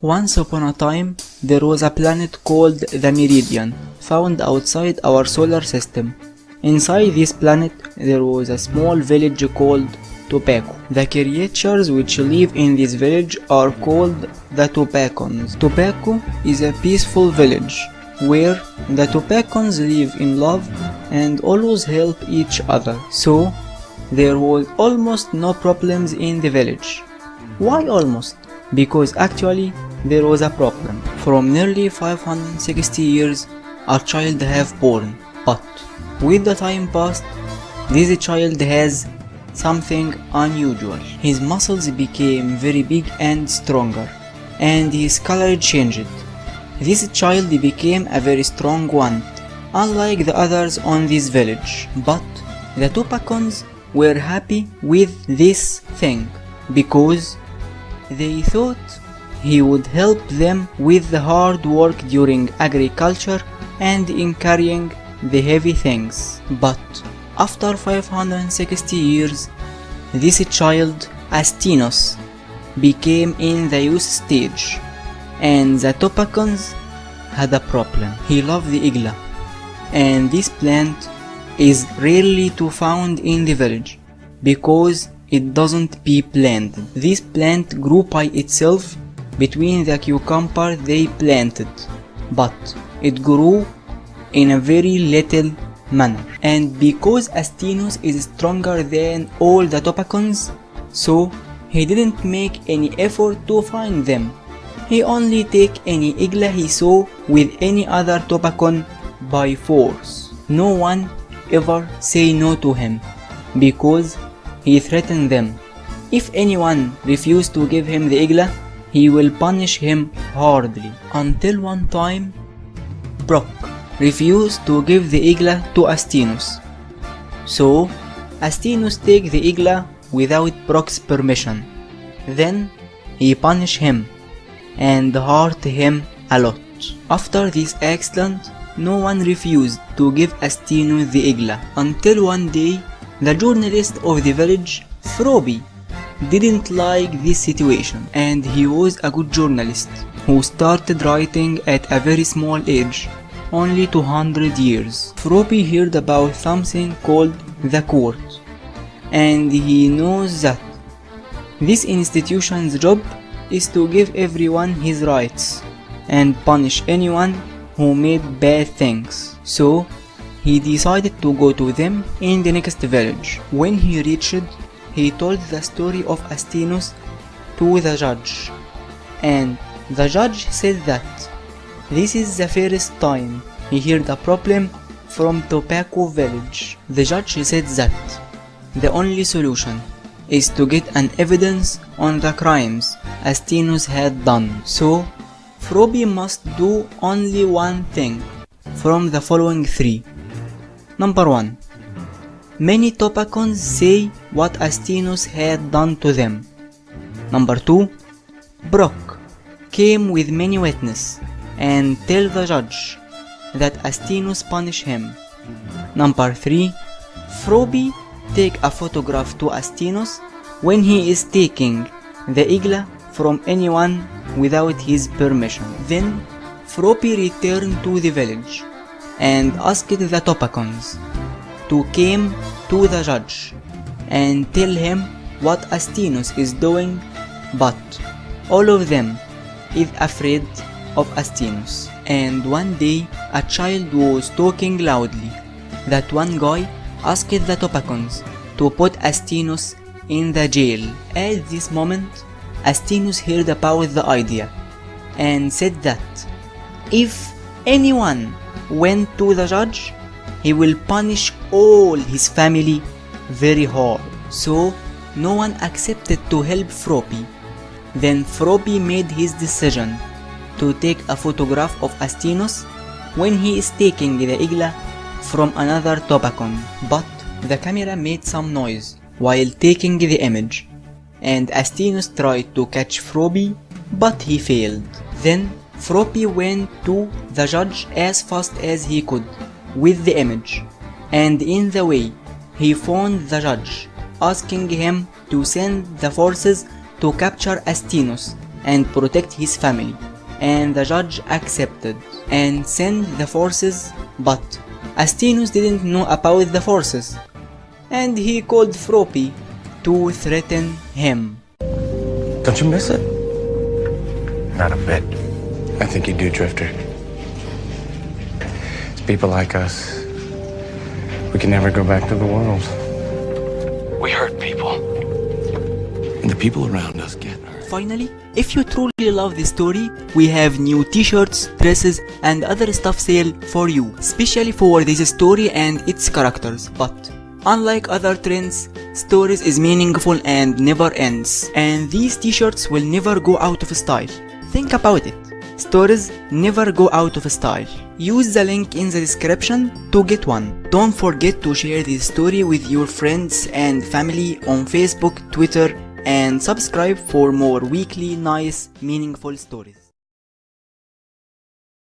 Once upon a time, there was a planet called the Meridian, found outside our solar system. Inside this planet, there was a small village called Topako. The creatures which live in this village are called the Topakons. Topako is a peaceful village, where the Topakons live in love and always help each other. So, there was almost no problems in the village. Why almost? Because actually, there was a problem. From nearly 560 years, a child have born, but with the time passed, this child has something unusual. His muscles became very big and stronger, and his color changed. This child became a very strong one, unlike the others on this village. But the Topakons were happy with this thing, because they thought he would help them with the hard work during agriculture and in carrying the heavy things. But after 560 years, this child, Astinos, became in the youth stage, and the Topakons had a problem. He loved the igla, and this plant is rarely to found in the village because it doesn't be planted. This plant grew by itself between the cucumber they planted, but it grew in a very little manner. And because Astinos is stronger than all the Topakons, so he didn't make any effort to find them. He only take any igla he saw with any other Topakon by force. No one ever say no to him, because he threatened them. If anyone refused to give him the igla, he will punish him hardly. Until one time, Brock refused to give the igla to Astinos. So, Astinos take the igla without Brock's permission. Then, he punished him and hurt him a lot. After this accident, no one refused to give Astinos the igla, until one day, the journalist of the village, Froby, didn't like this situation, and he was a good journalist who started writing at a very small age, only 200 years. Froby heard about something called the court, and he knows that this institution's job is to give everyone his rights and punish anyone who made bad things. So he decided to go to them in the next village. When he reached, he told the story of Astinos to the judge, and the judge said that this is the first time he heard a problem from Topako village. The judge said that the only solution is to get an evidence on the crimes Astinos had done. So Froby must do only one thing from the following three. Number 1. Many Topakons say what Astinos had done to them. Number 2. Brock came with many witnesses and tell the judge that Astinos punish him. Number 3. Froby take a photograph to Astinos when he is taking the igla from anyone without his permission. Then Froby returned to the village and asked the Topakons to come to the judge and tell him what Astinos is doing, but all of them is afraid of Astinos. And one day a child was talking loudly that one guy asked the Topakons to put Astinos in the jail. At this moment, Astinos heard about the idea and said that if anyone went to the judge, he will punish all his family very hard. So no one accepted to help Froby. Then Froby made his decision to take a photograph of Astinos when he is taking the igla from another Topakon. But the camera made some noise while taking the image, and Astinos tried to catch Froby, but he failed. Then Froby went to the judge as fast as he could with the image, and in the way he phoned the judge asking him to send the forces to capture Astinos and protect his family, and the judge accepted and sent the forces, but Astinus didn't know about the forces, and he called Fropi to threaten him. Don't you miss it? Not a bit. I think you do, Drifter. It's people like us. We can never go back to the world. We hurt people. And the people around us get hurt. Finally, if you truly love this story, we have new t-shirts, dresses and other stuff sale for you, especially for this story and its characters. But unlike other trends, stories is meaningful and never ends, and these t-shirts will never go out of style. Think about it. Stories never go out of style. Use the link in the description to get one. Don't forget to share this story with your friends and family on Facebook, Twitter, and subscribe for more weekly nice, meaningful stories.